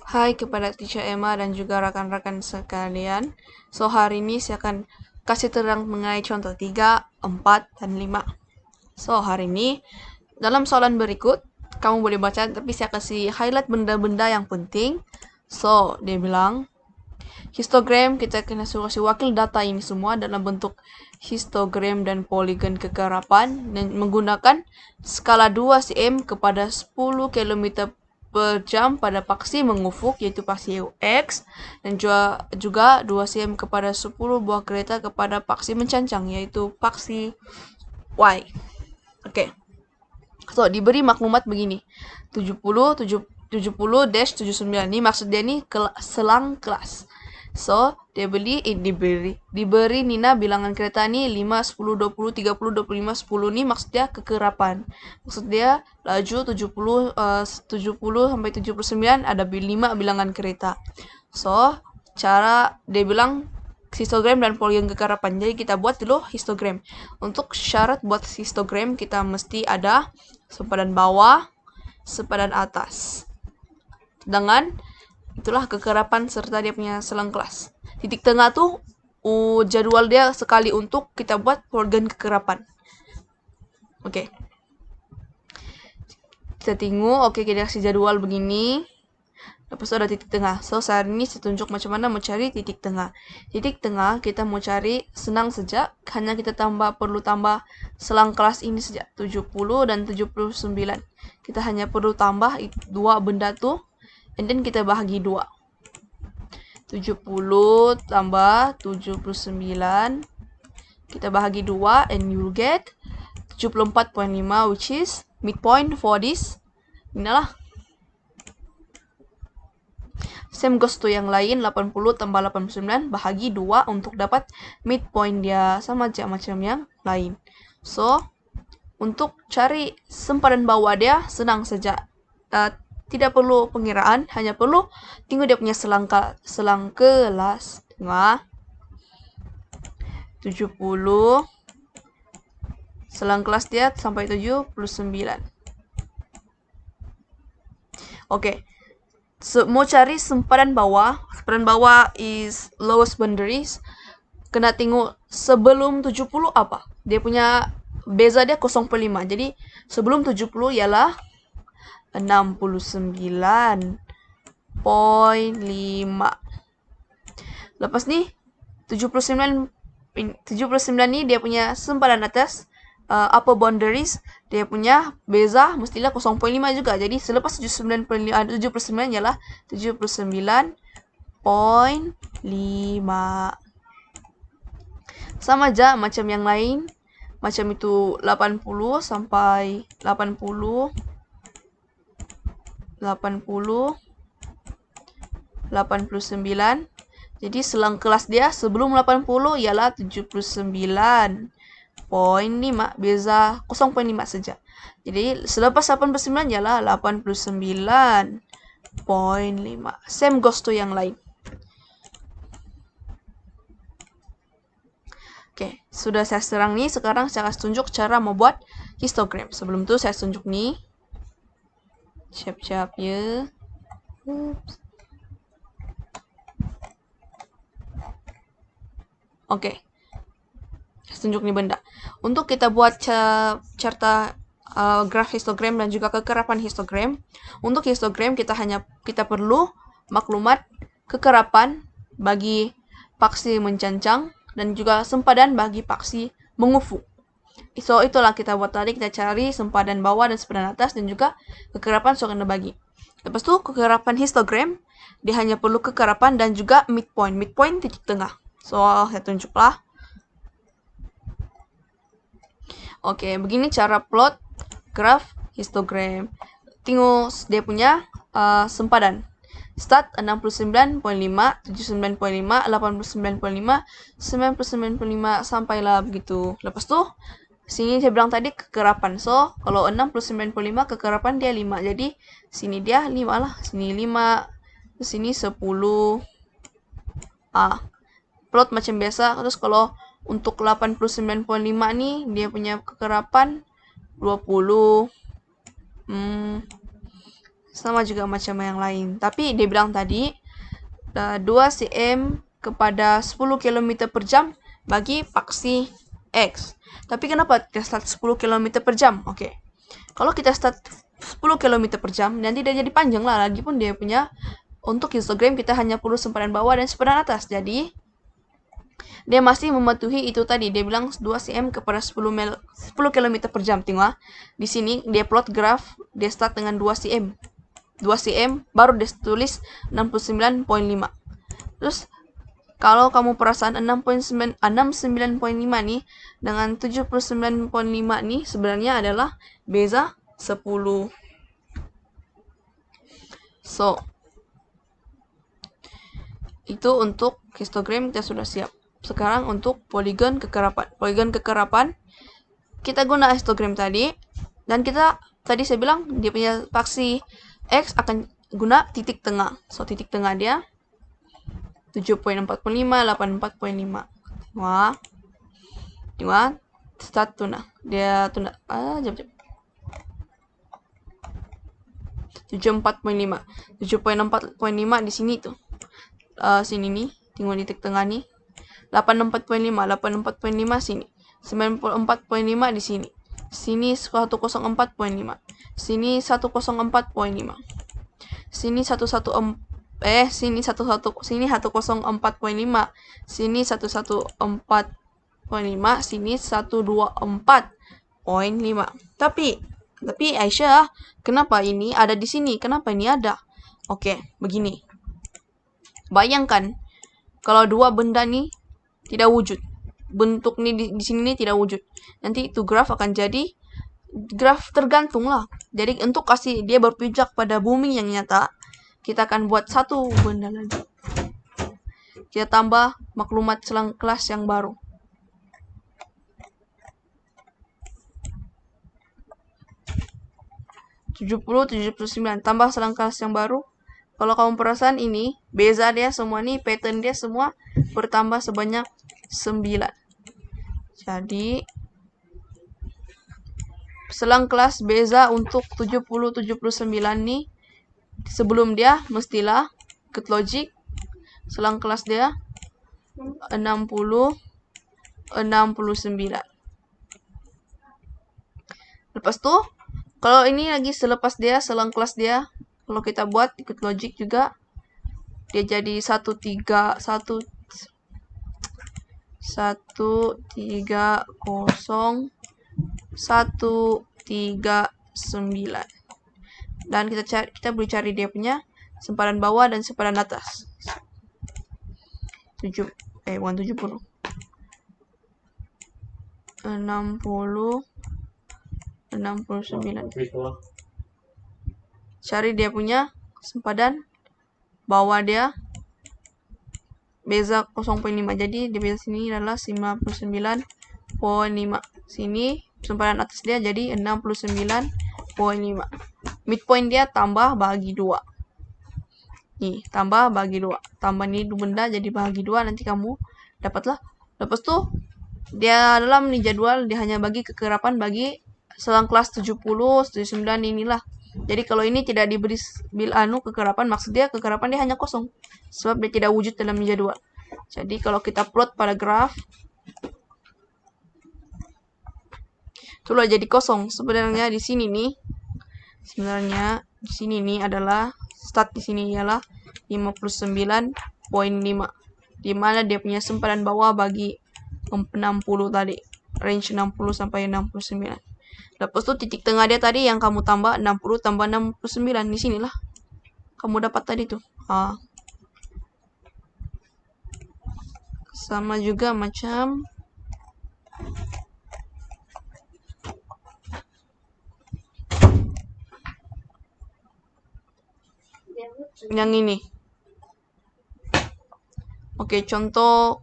Hai kepada Teacher Emma dan juga rekan-rekan sekalian. So, hari ini saya akan kasih terang mengenai contoh 3, 4, dan 5. So, hari ini dalam soalan berikut, kamu boleh baca tapi saya kasih highlight benda-benda yang penting. So, dia bilang, histogram kita kena suruh kasih wakil data ini semua dalam bentuk histogram dan poligon kegarapan dan menggunakan skala 2 cm kepada 10 km per jam pada paksi mengufuk yaitu paksi X dan juga 2 cm kepada 10 buah kereta kepada paksi mencancang yaitu paksi Y. Oke. So, diberi maklumat begini. 70-79 ini maksud dia nih selang kelas. So, diberi Nina bilangan kereta nih 5, 10, 20, 30, 25, 10 nih maksud dia kekerapan. Maksud dia laju 70 sampai 79 ada 5 bilangan kereta. So, cara dia bilang histogram dan poligon kekerapan. Jadi kita buat dulu histogram. Untuk syarat buat histogram kita mesti ada sempadan bawah, sempadan atas. Dengan itulah kekerapan serta dia punya selang kelas. Titik tengah tuh jadwal dia sekali untuk kita buat poligon kekerapan. Oke. Kita tengok, oke kita kasih jadwal begini. Lepas itu ada titik tengah. So, saat ini saya tunjuk macam mana mencari titik tengah. Titik tengah kita mau cari senang saja. Hanya kita perlu tambah selang kelas ini saja. 70 dan 79. Kita hanya perlu tambah dua benda tuh. And then kita bahagi 2. 70 tambah 79. Kita bahagi 2 and you get 74.5 which is midpoint for this. Inilah. Same goes to yang lain, 80 tambah 89 bahagi 2 untuk dapat midpoint dia. Sama aja macam yang lain. So, untuk cari sempadan bawah dia senang saja. Tidak perlu pengiraan, hanya perlu tengok dia punya selang kelas. Tengok. 70 selang kelas dia sampai 79. Oke. So, mau cari sempadan bawah is lowest boundaries. Kena tengok sebelum 70 apa? Dia punya beza dia 0,5. Jadi sebelum 70 ialah 69.5. Lepas nih 79 ni dia punya sempadan atas upper boundaries dia punya beza mestilah 0,5 juga. Jadi selepas 79 ialah 79.5. Sama aja macam yang lain. Macam itu 80 sampai 80 89. Jadi selang kelas dia sebelum 80 ialah 79.5, beza 0,5 saja. Jadi selepas 89 ialah 89.5. Same goes to yang lain. Oke, sudah saya serang nih. Sekarang saya akan tunjuk cara membuat histogram. Sebelum itu saya tunjuk nih. Siap-siap ya. Oke. Saya tunjuk nih benda. Untuk kita buat carta graf histogram dan juga kekerapan histogram. Untuk histogram kita perlu maklumat kekerapan bagi paksi mencancang dan juga sempadan bagi paksi mengufuk. So, itulah kita buat tadi. Kita cari sempadan bawah dan sempadan atas dan juga kekerapan so kena bagi. Lepas tu kekerapan histogram dia hanya perlu kekerapan dan juga midpoint. Midpoint titik tengah. So, saya tunjuklah. Oke, begini cara plot graf histogram. Tengok dia punya sempadan. Start 69.5, 79.5, 89.5, 99.5 sampailah begitu. Lepas tu sini saya bilang tadi kekerapan. So, kalau 69.5 kekerapan dia 5. Jadi sini dia 5 lah. Sini 5, sini 10. Plot macam biasa. Terus kalau untuk 89.5 nih dia punya kekerapan 20. sama juga macam yang lain. Tapi dia bilang tadi 2 cm kepada 10 km per jam bagi paksi X. Tapi kenapa kita start 10 km per jam? Oke. Kalau kita start 10 km per jam, nanti dia jadi panjang lah. Lagipun dia punya, untuk histogram kita hanya perlu sempadan bawah dan sempadan atas. Jadi, dia masih mematuhi itu tadi. Dia bilang 2 cm kepada 10 km per jam. Tengok, di sini dia plot graf, dia start dengan 2 cm. 2 cm, baru dia tulis 69,5. Terus, kalau kamu perasan 69,5 nih dengan 79,5 nih sebenarnya adalah beza 10. So, itu untuk histogram kita sudah siap. Sekarang untuk poligon kekerapan. Poligon kekerapan kita guna histogram tadi, dan kita tadi saya bilang dia punya paksi X akan guna titik tengah. So, titik tengah dia 7.45, 84.5. Wah. Tengok, start tuna. Dia tuna. Jap. 74.5. 7.45 di sini tuh. Sini nih. Tengok titik tengah nih. 84.5. 84.5 sini. 94.5 di sini. Sini 104.5. Sini 104.5. Sini 114. Sini 104.5, sini 114.5, sini 124.5. Tapi Aisyah, kenapa ini ada di sini? Kenapa ini ada? Oke, begini. Bayangkan kalau dua benda nih tidak wujud. Bentuk nih di sini nih tidak wujud. Nanti itu graf akan jadi graf tergantung lah. Jadi untuk kasih dia berpijak pada bumi yang nyata, kita akan buat satu benda lagi. Kita tambah maklumat selang kelas yang baru. (70, 79) tambah selang kelas yang baru. Kalau kamu perasan ini, beza dia semua nih, pattern dia semua bertambah sebanyak 9. Jadi, selang kelas beza untuk 70, 79 nih, sebelum dia mestilah ikut logik, selang kelas dia 60, 69. Lepas tuh, kalau ini lagi selepas dia, selang kelas dia, kalau kita buat ikut logik juga, dia jadi 130, 139. Dan kita boleh cari dia punya sempadan bawah dan sempadan atas. 70. 60, 69. Cari dia punya sempadan bawah dia beza 0.5. Jadi di beza sini adalah 59.5. Sini sempadan atas dia jadi 69.5. Midpoint dia tambah bagi 2. Nih, tambah bagi 2. Tambah nih benda jadi bagi 2, nanti kamu dapatlah. Lepas tuh dia dalam nih jadwal dia hanya bagi kekerapan bagi selang kelas 70, 79 inilah. Jadi kalau ini tidak diberi kekerapan, maksud dia kekerapan dia hanya kosong sebab dia tidak wujud dalam jadwal. Jadi kalau kita plot pada graf, itulah jadi kosong. Sebenarnya di sini nih adalah start di sini ialah 59.5, di mana dia punya sempadan bawah bagi 60 tadi, range 60 sampai 69. Lepas itu titik tengah dia tadi yang kamu tambah 60 tambah 69, di sinilah kamu dapat tadi tuh. Sama juga macam yang ini. Oke, contoh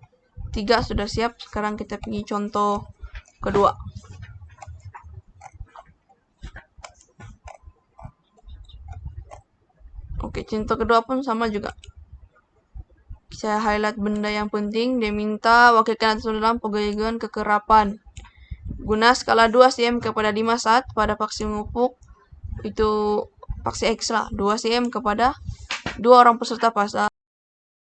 3 sudah siap. Sekarang kita pergi contoh kedua. Oke, contoh kedua pun sama juga. Saya highlight benda yang penting. Dia minta wakilkan atas dalam poligon kekerapan. Guna skala 2 cm kepada 5 saat pada paksi mengupuk. Itu paksi X lah, 2 cm kepada 2 orang peserta pasar.